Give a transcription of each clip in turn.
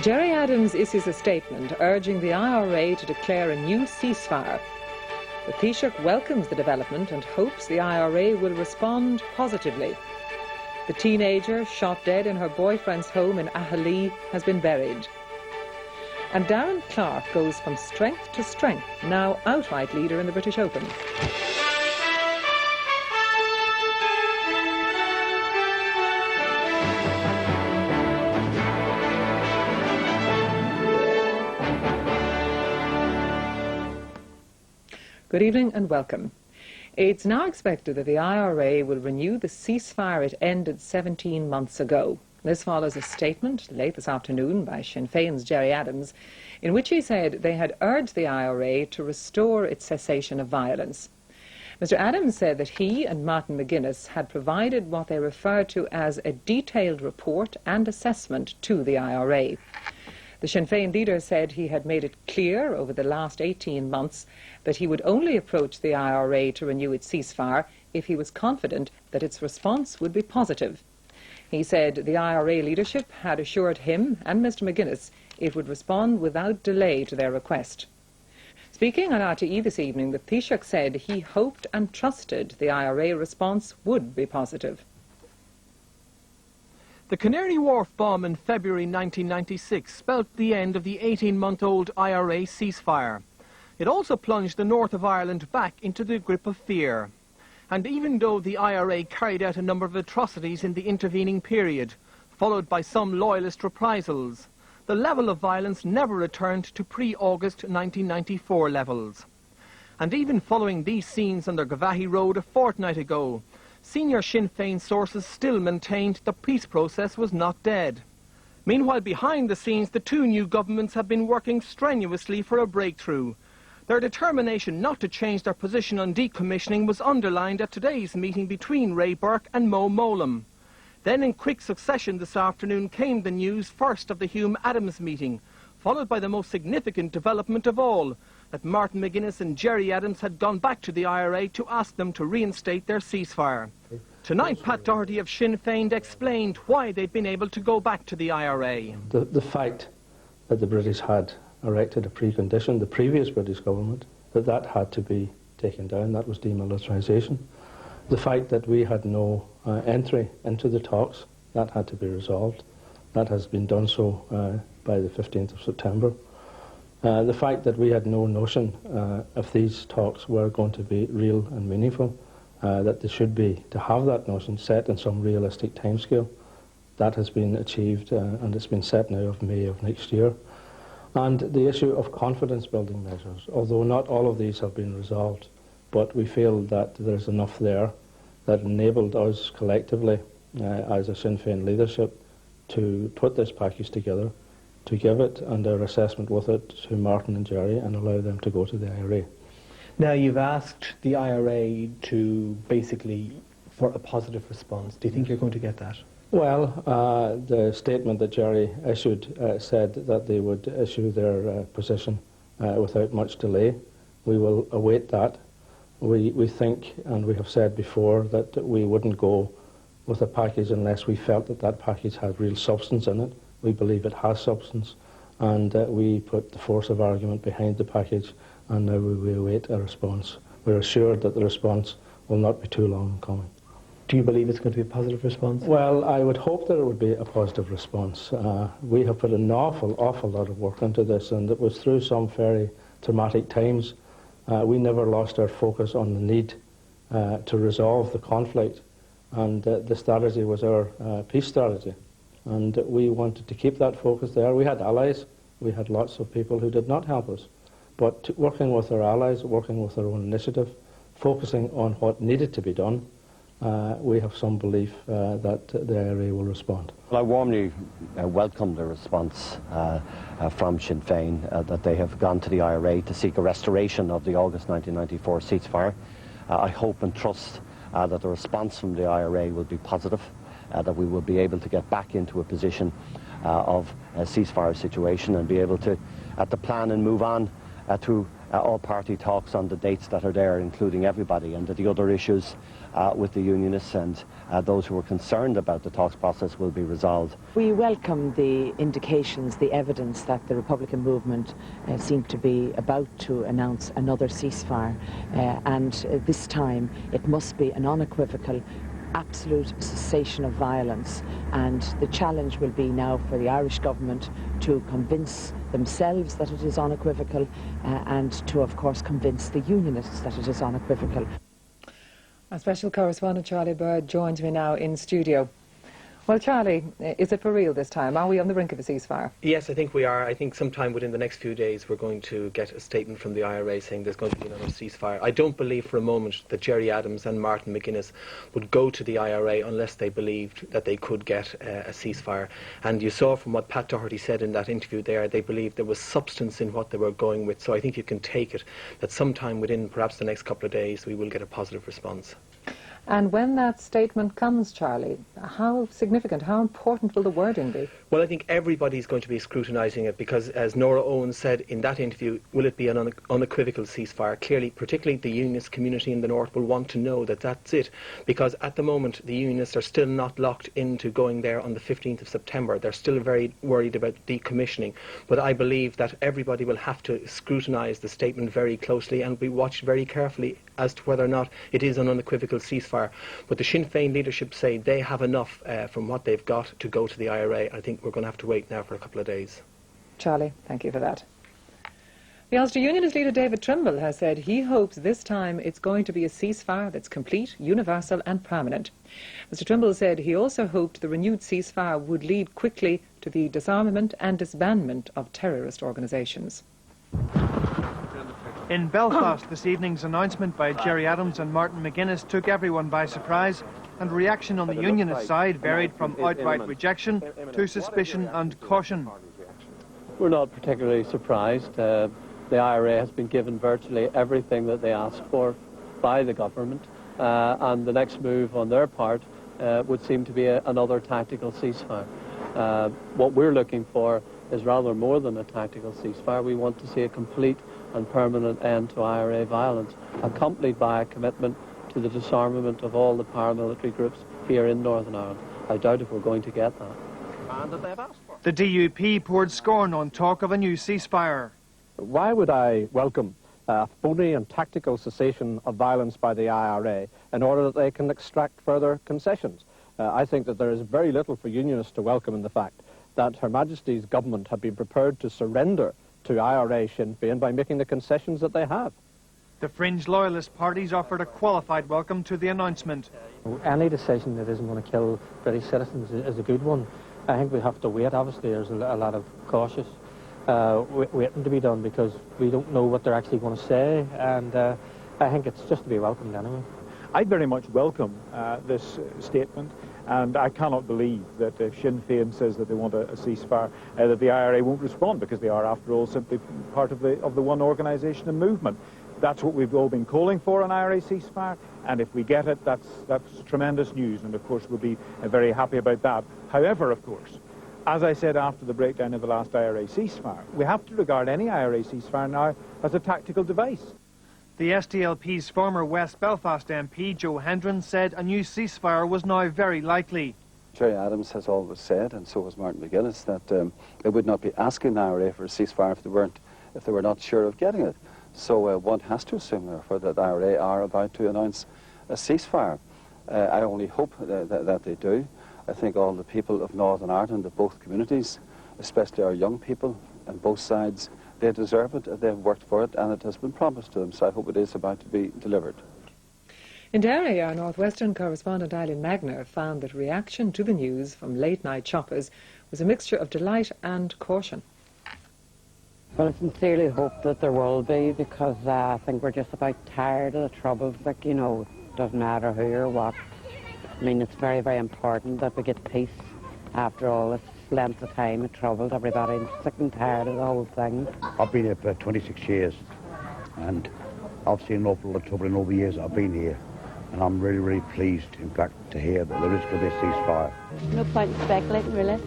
Gerry Adams issues a statement urging the IRA to declare a new ceasefire. The Taoiseach welcomes the development and hopes the IRA will respond positively. The teenager, shot dead in her boyfriend's home in Ahali, has been buried. And Darren Clarke goes from strength to strength, now outright leader in the British Open. Good evening and welcome. It's now expected that the IRA will renew the ceasefire it ended 17 months ago. This follows a statement late this afternoon by Sinn Féin's Gerry Adams, in which he said they had urged the IRA to restore its cessation of violence. Mr. Adams said that he and Martin McGuinness had provided what they referred to as a detailed report and assessment to the IRA. The Sinn Féin leader said he had made it clear over the last 18 months that he would only approach the IRA to renew its ceasefire if he was confident that its response would be positive. He said the IRA leadership had assured him and Mr. McGuinness it would respond without delay to their request. Speaking on RTE this evening, the Taoiseach said he hoped and trusted the IRA response would be positive. The Canary Wharf bomb in February 1996 spelt the end of the 18-month-old IRA ceasefire. It also plunged the north of Ireland back into the grip of fear. And even though the IRA carried out a number of atrocities in the intervening period, followed by some loyalist reprisals, the level of violence never returned to pre-August 1994 levels. And even following these scenes on the Gavahi Road a fortnight ago, senior Sinn Féin sources still maintained the peace process was not dead. Meanwhile, behind the scenes, the two new governments have been working strenuously for a breakthrough. Their determination not to change their position on decommissioning was underlined at today's meeting between Ray Burke and Mo Mowlam. Then in quick succession this afternoon came the news first of the Hume Adams meeting, followed by the most significant development of all, that Martin McGuinness and Gerry Adams had gone back to the IRA to ask them to reinstate their ceasefire. Tonight, Pat Doherty of Sinn Féin explained why they'd been able to go back to the IRA. The fact that the British had erected a precondition, the previous British government, that had to be taken down, that was demilitarisation. The fact that we had no entry into the talks, that had to be resolved. That has been done so by the 15th of September. The fact that we had no notion if these talks were going to be real and meaningful, that they should be, to have that notion set in some realistic timescale, that has been achieved and it's been set now of May of next year. And the issue of confidence building measures, although not all of these have been resolved, but we feel that there's enough there that enabled us collectively as a Sinn Féin leadership to put this package together, to give it and our assessment with it to Martin and Gerry and allow them to go to the IRA. Now, you've asked the IRA to basically for a positive response. Do you think you're going to get that? Well, the statement that Gerry issued said that they would issue their position without much delay. We will await that. We think, and we have said before, that we wouldn't go with a package unless we felt that that package had real substance in it. We believe it has substance, and we put the force of argument behind the package, and now we await a response. We're assured that the response will not be too long in coming. Do you believe it's going to be a positive response? Well, I would hope that it would be a positive response. We have put an awful lot of work into this, and it was through some very traumatic times. We never lost our focus on the need to resolve the conflict, and the strategy was our peace strategy. And we wanted to keep that focus there. We had allies. We had lots of people who did not help us. But working with our allies, working with our own initiative, focusing on what needed to be done, we have some belief that the IRA will respond. Well, I warmly welcome the response from Sinn Féin that they have gone to the IRA to seek a restoration of the August 1994 ceasefire. I hope and trust that the response from the IRA will be positive, that we will be able to get back into a position of a ceasefire situation and be able to plan and move on to all-party talks on the dates that are there, including everybody, and that the other issues with the unionists and those who are concerned about the talks process will be resolved. We welcome the indications, the evidence that the Republican movement seem to be about to announce another ceasefire, and this time it must be an unequivocal, absolute cessation of violence, and the challenge will be now for the Irish government to convince themselves that it is unequivocal, and to of course convince the unionists that it is unequivocal. Our special correspondent Charlie Bird joins me now in studio. Well, Charlie, is it for real this time? Are we on the brink of a ceasefire? Yes, I think we are. I think sometime within the next few days we're going to get a statement from the IRA saying there's going to be another ceasefire. I don't believe for a moment that Gerry Adams and Martin McGuinness would go to the IRA unless they believed that they could get a ceasefire. And you saw from what Pat Doherty said in that interview there, they believed there was substance in what they were going with. So I think you can take it that sometime within perhaps the next couple of days we will get a positive response. And when that statement comes, Charlie, how significant, how important will the wording be? Well, I think everybody's going to be scrutinising it because, as Nora Owens said in that interview, will it be an unequivocal ceasefire? Clearly, particularly the unionist community in the north will want to know that that's it, because at the moment the unionists are still not locked into going there on the 15th of September. They're still very worried about decommissioning. But I believe that everybody will have to scrutinise the statement very closely and be watched very carefully as to whether or not it is an unequivocal ceasefire. But the Sinn Féin leadership say they have enough from what they've got to go to the IRA. I think we're going to have to wait now for a couple of days. Charlie, thank you for that. The Ulster Unionist leader David Trimble has said he hopes this time it's going to be a ceasefire that's complete, universal and permanent. Mr Trimble said he also hoped the renewed ceasefire would lead quickly to the disarmament and disbandment of terrorist organisations. In Belfast, this evening's announcement by Gerry Adams and Martin McGuinness took everyone by surprise, and reaction on the unionist side varied from outright rejection to suspicion and caution. We're not particularly surprised. The IRA has been given virtually everything that they asked for by the government, and the next move on their part would seem to be another tactical ceasefire. What we're looking for is rather more than a tactical ceasefire. We want to see a complete and permanent end to IRA violence, accompanied by a commitment to the disarmament of all the paramilitary groups here in Northern Ireland. I doubt if we're going to get that. The DUP poured scorn on talk of a new ceasefire. Why would I welcome a phony and tactical cessation of violence by the IRA in order that they can extract further concessions? I think that there is very little for unionists to welcome in the fact that Her Majesty's government have been prepared to surrender to IRA Sinn Féin by making the concessions that they have. The fringe loyalist parties offered a qualified welcome to the announcement. Any decision that isn't going to kill British citizens is a good one. I think we have to wait. Obviously, there's a lot of cautious waiting to be done because we don't know what they're actually going to say, and I think it's just to be welcomed anyway. I very much welcome this statement, and I cannot believe that if Sinn Féin says that they want a ceasefire, that the IRA won't respond, because they are, after all, simply part of the one organisation and movement. That's what we've all been calling for, an IRA ceasefire, and if we get it, that's tremendous news, and of course we'll be very happy about that. However, of course, as I said after the breakdown of the last IRA ceasefire, we have to regard any IRA ceasefire now as a tactical device. The SDLP's former West Belfast MP, Joe Hendren, said a new ceasefire was now very likely. Gerry Adams has always said, and so has Martin McGuinness, that they would not be asking the IRA for a ceasefire if they were not sure of getting it. So one has to assume, therefore, that the IRA are about to announce a ceasefire. I only hope that they do. I think all the people of Northern Ireland, of both communities, especially our young people on both sides, they deserve it, they've worked for it, and it has been promised to them, so I hope it is about to be delivered. In Derry, our northwestern correspondent Eileen Magner found that reaction to the news from late-night shoppers was a mixture of delight and caution. Well, I sincerely hope that there will be, because I think we're just about tired of the troubles. Like, you know, it doesn't matter who or what. I mean, it's very, very important that we get peace after all this length of time of trouble. Everybody's sick and tired of the whole thing. I've been here for 26 years, and I've seen an awful lot of trouble in all the years I've been here, and I'm really, really pleased, in fact, to hear that there is going to be a ceasefire. No point in speculating, really.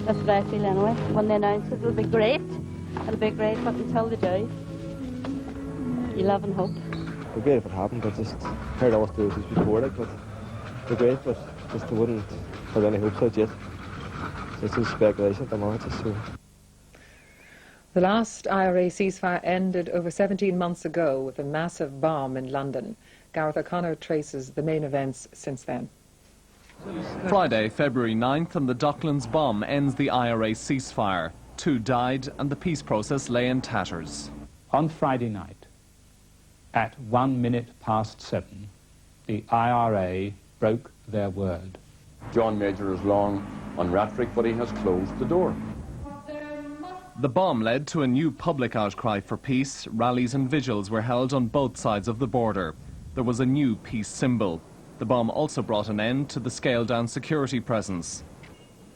That's what I feel anyway. When they announce it, it'll be great. It'll be great, but until they do, You love and hope. It'd be great if it happened, but just heard all stories before it, but they're great, but just I wouldn't have any hopes out yet. So it's just speculation at the moment, just so. The last IRA ceasefire ended over 17 months ago with a massive bomb in London. Gareth O'Connor traces the main events since then. Friday, February 9th, and the Docklands bomb ends the IRA ceasefire. 2 died and the peace process lay in tatters. On Friday night, at 7:01, the IRA broke their word. John Major is long on rhetoric, but he has closed the door. The bomb led to a new public outcry for peace. Rallies and vigils were held on both sides of the border. There was a new peace symbol. The bomb also brought an end to the scaled-down security presence.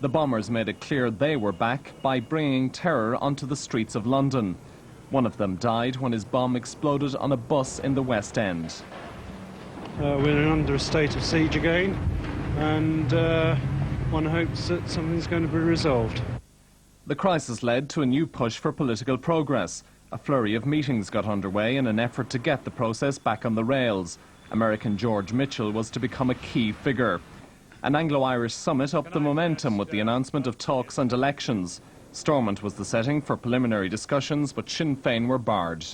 The bombers made it clear they were back by bringing terror onto the streets of London. One of them died when his bomb exploded on a bus in the West End. We're under a state of siege again, and one hopes that something's going to be resolved. The crisis led to a new push for political progress. A flurry of meetings got underway in an effort to get the process back on the rails. American George Mitchell was to become a key figure. An Anglo-Irish summit upped the momentum with the announcement of talks and elections. Stormont was the setting for preliminary discussions, but Sinn Féin were barred.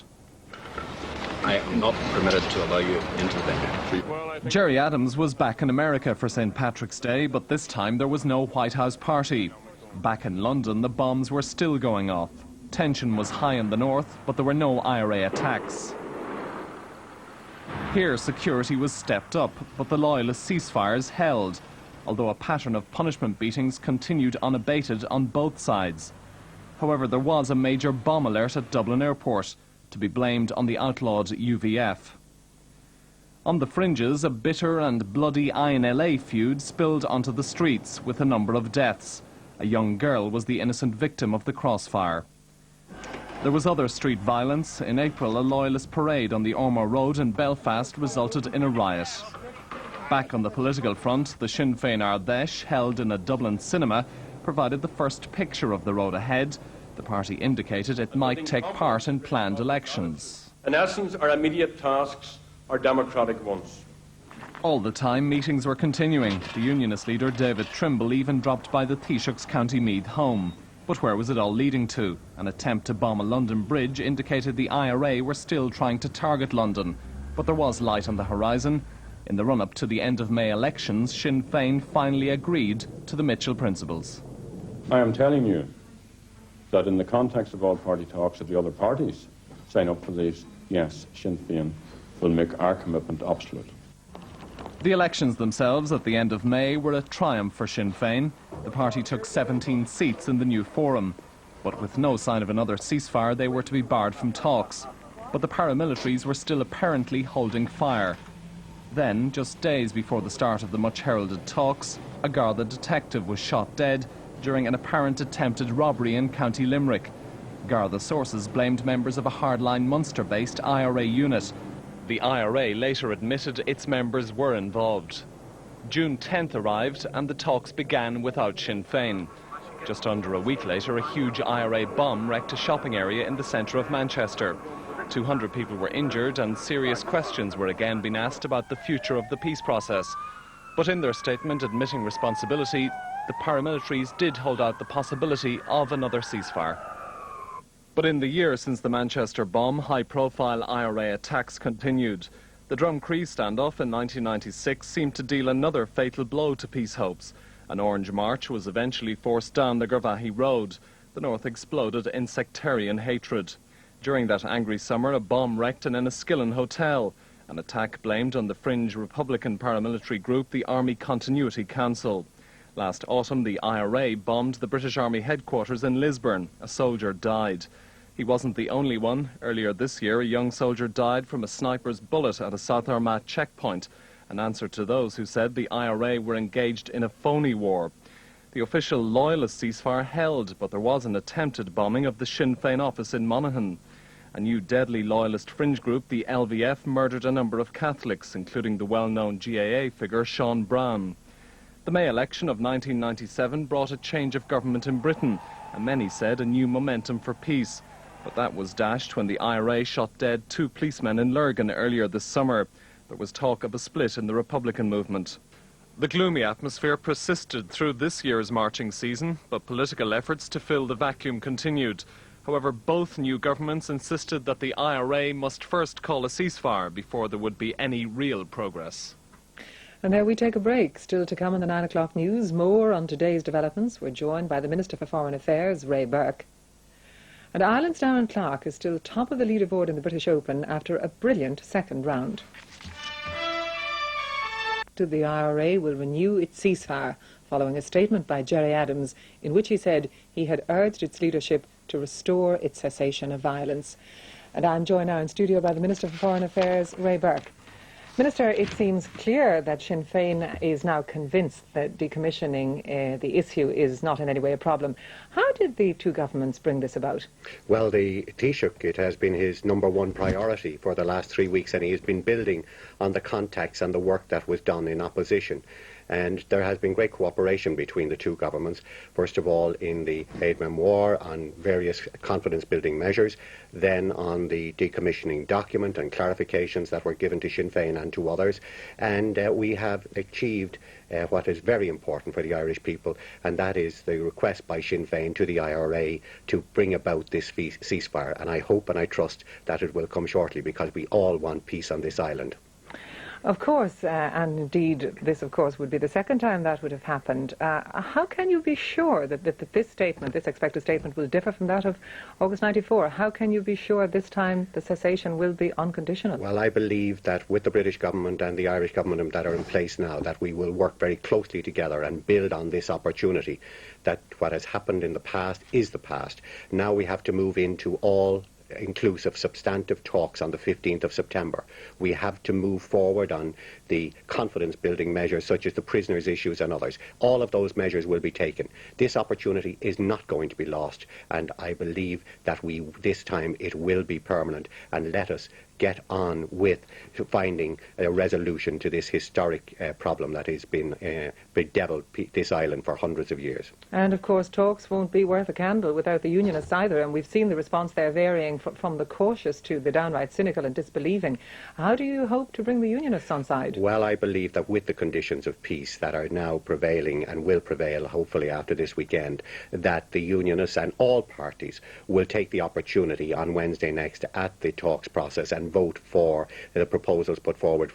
I am not permitted to allow you into the... Gerry Adams was back in America for St. Patrick's Day, but this time there was no White House party. Back in London, the bombs were still going off. Tension was high in the north, but there were no IRA attacks. Here, security was stepped up, but the loyalist ceasefires held, although a pattern of punishment beatings continued unabated on both sides. However, there was a major bomb alert at Dublin Airport, to be blamed on the outlawed UVF. On the fringes, a bitter and bloody INLA feud spilled onto the streets, with a number of deaths. A young girl was the innocent victim of the crossfire. There was other street violence. In April, a loyalist parade on the Ormeau Road in Belfast resulted in a riot. Back on the political front, the Sinn Féin Ardèche, held in a Dublin cinema, provided the first picture of the road ahead. The party indicated it might take part in planned elections. In essence, our immediate tasks are democratic ones. All the time, meetings were continuing. The Unionist leader, David Trimble, even dropped by the Taoiseach's County Meath home. But where was it all leading to? An attempt to bomb a London bridge indicated the IRA were still trying to target London. But there was light on the horizon. In the run-up to the end of May elections, Sinn Féin finally agreed to the Mitchell principles. I am telling you that in the context of all-party talks, if the other parties sign up for these, yes, Sinn Féin will make our commitment absolute. The elections themselves at the end of May were a triumph for Sinn Féin. The party took 17 seats in the new forum. But with no sign of another ceasefire, they were to be barred from talks. But the paramilitaries were still apparently holding fire. Then, just days before the start of the much-heralded talks, a Garda detective was shot dead during an apparent attempted robbery in County Limerick. Garda sources blamed members of a hardline Munster-based IRA unit. The IRA later admitted its members were involved. June 10th arrived and the talks began without Sinn Féin. Just under a week later, a huge IRA bomb wrecked a shopping area in the centre of Manchester. 200 people were injured and serious questions were again being asked about the future of the peace process. But in their statement admitting responsibility, the paramilitaries did hold out the possibility of another ceasefire. But in the year since the Manchester bomb, high-profile IRA attacks continued. The Drumcree standoff in 1996 seemed to deal another fatal blow to peace hopes. An orange march was eventually forced down the Garvaghey Road. The north exploded in sectarian hatred. During that angry summer, a bomb wrecked an Enniskillen hotel. An attack blamed on the fringe Republican paramilitary group, the Army Continuity Council. Last autumn, the IRA bombed the British Army headquarters in Lisburn. A soldier died. He wasn't the only one. Earlier this year, a young soldier died from a sniper's bullet at a South Armagh checkpoint, an answer to those who said the IRA were engaged in a phony war. The official loyalist ceasefire held, but there was an attempted bombing of the Sinn Féin office in Monaghan. A new deadly loyalist fringe group, the LVF, murdered a number of Catholics, including the well-known GAA figure Sean Brown. The May election of 1997 brought a change of government in Britain, and many said a new momentum for peace. But that was dashed when the IRA shot dead 2 policemen in Lurgan earlier this summer. There was talk of a split in the Republican movement. The gloomy atmosphere persisted through this year's marching season, but political efforts to fill the vacuum continued. However, both new governments insisted that the IRA must first call a ceasefire before there would be any real progress. And there we take a break. Still to come in the 9 o'clock news, more on today's developments. We're joined by the Minister for Foreign Affairs, Ray Burke. And Ireland's Darren Clarke is still top of the leaderboard in the British Open after a brilliant second round. The IRA will renew its ceasefire, following a statement by Gerry Adams in which he said he had urged its leadership to restore its cessation of violence. And I'm joined now in studio by the Minister for Foreign Affairs, Ray Burke. Minister, it seems clear that Sinn Féin is now convinced that decommissioning the issue is not in any way a problem. How did the two governments bring this about? Well, the Taoiseach, it has been his #1 priority for the last 3 weeks, and he has been building on the contacts and the work that was done in opposition. And there has been great cooperation between the two governments, first of all in the aid memoir on various confidence-building measures, then on the decommissioning document and clarifications that were given to Sinn Féin and to others. And we have achieved what is very important for the Irish people, and that is the request by Sinn Féin to the IRA to bring about this ceasefire. And I hope and I trust that it will come shortly, because we all want peace on this island. Of course, and indeed this of course would be the second time that would have happened. How can you be sure that this statement, this expected statement, will differ from that of August 94? How can you be sure this time the cessation will be unconditional? Well, I believe that with the British government and the Irish government that are in place now, that we will work very closely together and build on this opportunity, that what has happened in the past is the past. Now we have to move into all inclusive substantive talks on the 15th of September. We have to move forward on the confidence-building measures such as the prisoners' issues and others. All of those measures will be taken. This opportunity is not going to be lost, and I believe that this time it will be permanent. And let us get on with finding a resolution to this historic problem that has been bedeviled this island for hundreds of years. And of course talks won't be worth a candle without the Unionists either, and we've seen the response there varying from the cautious to the downright cynical and disbelieving. How do you hope to bring the Unionists on side? Well, I believe that with the conditions of peace that are now prevailing and will prevail hopefully after this weekend, that the Unionists and all parties will take the opportunity on Wednesday next at the talks process and vote for the proposals put forward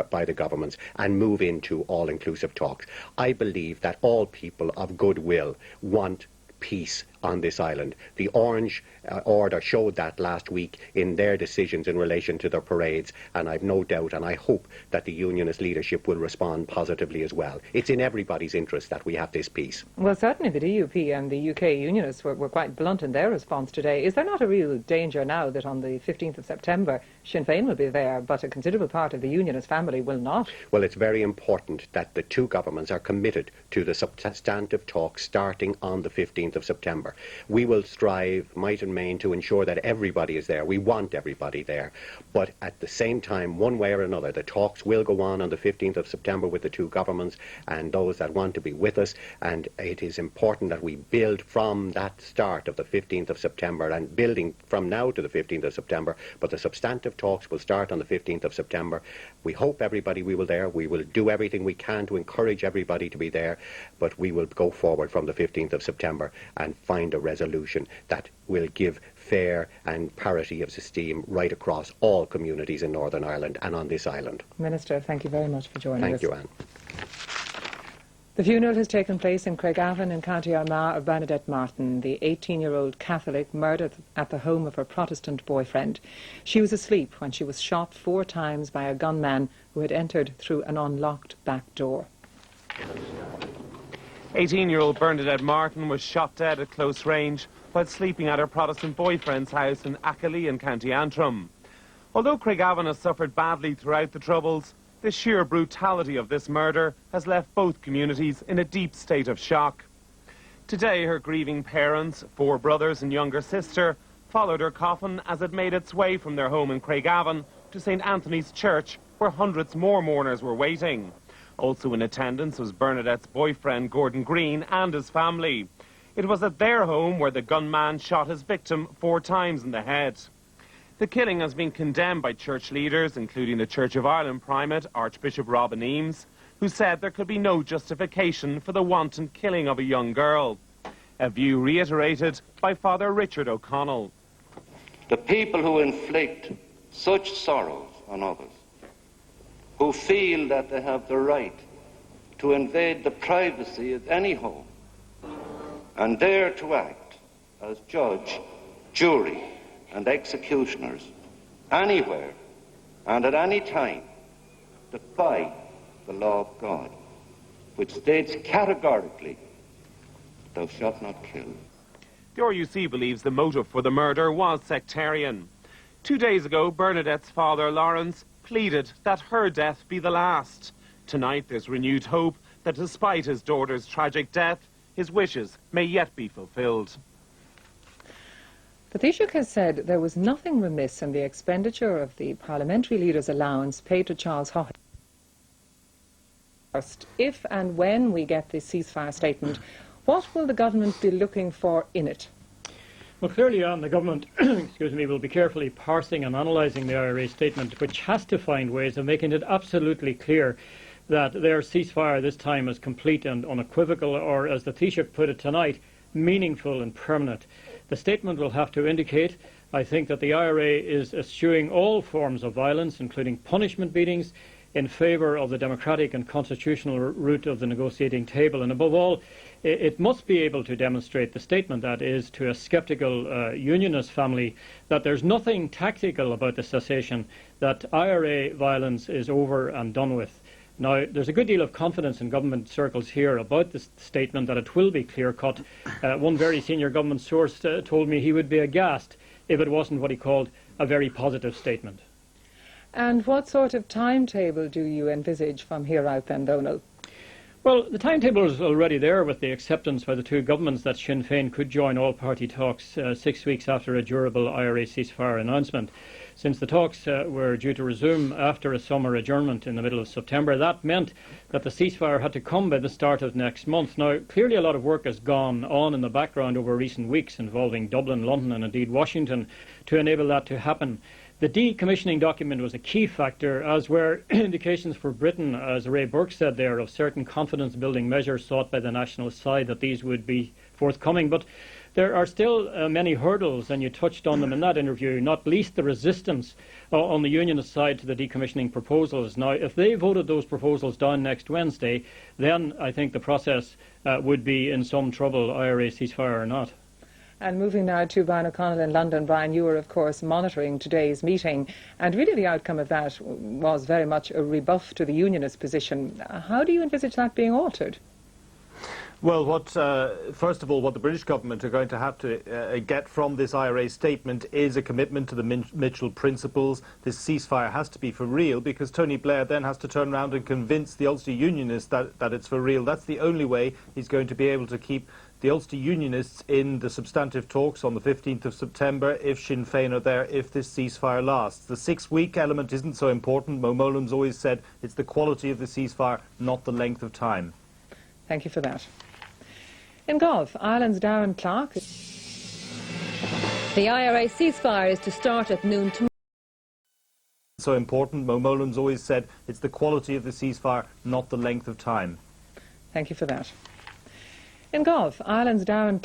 by the governments and move into all-inclusive talks. I believe that all people of goodwill want peace on this island. The Orange Order showed that last week in their decisions in relation to their parades, and I've no doubt and I hope that the Unionist leadership will respond positively as well. It's in everybody's interest that we have this peace. Well, certainly the DUP and the UK Unionists were quite blunt in their response today. Is there not a real danger now that on the 15th of September Sinn Féin will be there, but a considerable part of the Unionist family will not? Well, it's very important that the two governments are committed to the substantive talks starting on the 15th of September. We will strive might and main to ensure that everybody is there. We want everybody there. But at the same time, one way or another, the talks will go on the 15th of September with the two governments and those that want to be with us. And it is important that we build from that start of the 15th of September and building from now to the 15th of September. But the substantive talks will start on the 15th of September. We hope everybody will be there. We will do everything we can to encourage everybody to be there. But we will go forward from the 15th of September and find a resolution that will give fair and parity of esteem right across all communities in Northern Ireland and on this island. Minister, thank you very much for joining us. Thank you, Anne. The funeral has taken place in Craigavon in County Armagh of Bernadette Martin, the 18-year-old Catholic murdered at the home of her Protestant boyfriend. She was asleep when she was shot 4 times by a gunman who had entered through an unlocked back door. 18-year-old Bernadette Martin was shot dead at close range while sleeping at her Protestant boyfriend's house in Achillee in County Antrim. Although Craigavon has suffered badly throughout the Troubles, the sheer brutality of this murder has left both communities in a deep state of shock. Today, her grieving parents, 4 brothers and younger sister, followed her coffin as it made its way from their home in Craigavon to St Anthony's Church, where hundreds more mourners were waiting. Also in attendance was Bernadette's boyfriend, Gordon Green, and his family. It was at their home where the gunman shot his victim 4 times in the head. The killing has been condemned by church leaders, including the Church of Ireland Primate, Archbishop Robin Eames, who said there could be no justification for the wanton killing of a young girl. A view reiterated by Father Richard O'Connell. The people who inflict such sorrows on others, who feel that they have the right to invade the privacy of any home and dare to act as judge, jury and executioners anywhere and at any time defy the law of God, which states categorically, "Thou shalt not kill." The RUC believes the motive for the murder was sectarian. 2 days ago, Bernadette's father, Lawrence, pleaded that her death be the last. Tonight, there's renewed hope that despite his daughter's tragic death, his wishes may yet be fulfilled. The Taoiseach has said there was nothing remiss in the expenditure of the parliamentary leader's allowance paid to Charles Haughey. First, if and when we get the ceasefire statement, what will the government be looking for in it? Well, clearly on the government will be carefully parsing and analysing the IRA statement, which has to find ways of making it absolutely clear that their ceasefire this time is complete and unequivocal, or as the Taoiseach put it tonight, meaningful and permanent. The statement will have to indicate, I think, that the IRA is eschewing all forms of violence, including punishment beatings, in favour of the democratic and constitutional route of the negotiating table. And above all, it must be able to demonstrate, the statement that is, to a sceptical unionist family, that there's nothing tactical about the cessation, that IRA violence is over and done with. Now, there's a good deal of confidence in government circles here about this statement, that it will be clear-cut. One very senior government source told me he would be aghast if it wasn't what he called a very positive statement. And what sort of timetable do you envisage from here out then, Donald? Well, the timetable is already there, with the acceptance by the two governments that Sinn Féin could join all-party talks 6 weeks after a durable IRA ceasefire announcement. Since the talks were due to resume after a summer adjournment in the middle of September, that meant that the ceasefire had to come by the start of next month. Now, clearly a lot of work has gone on in the background over recent weeks involving Dublin, London and indeed Washington to enable that to happen. The decommissioning document was a key factor, as were indications for Britain, as Ray Burke said there, of certain confidence-building measures sought by the national side, that these would be forthcoming. But there are still many hurdles, and you touched on them in that interview, not least the resistance on the unionist side to the decommissioning proposals. Now, if they voted those proposals down next Wednesday, then I think the process would be in some trouble, IRA ceasefire or not. And moving now to Brian O'Connell in London. Brian, you were, of course, monitoring today's meeting, and really the outcome of that was very much a rebuff to the unionist position. How do you envisage that being altered? Well, first of all, what the British government are going to have to get from this IRA statement is a commitment to the Mitchell principles. This ceasefire has to be for real, because Tony Blair then has to turn around and convince the Ulster Unionists that it's for real. That's the only way he's going to be able to keep the Ulster Unionists in the substantive talks on the 15th of September, if Sinn Féin are there, if this ceasefire lasts. The 6-week element isn't so important. Mo Mowlam's always said it's the quality of the ceasefire, not the length of time. Thank you for that. In golf, Ireland's Darren Clarke. The IRA ceasefire is to start at noon tomorrow. So important. Mo Mowlam's always said it's the quality of the ceasefire, not the length of time. Thank you for that. In golf, Ireland's Darren Clarke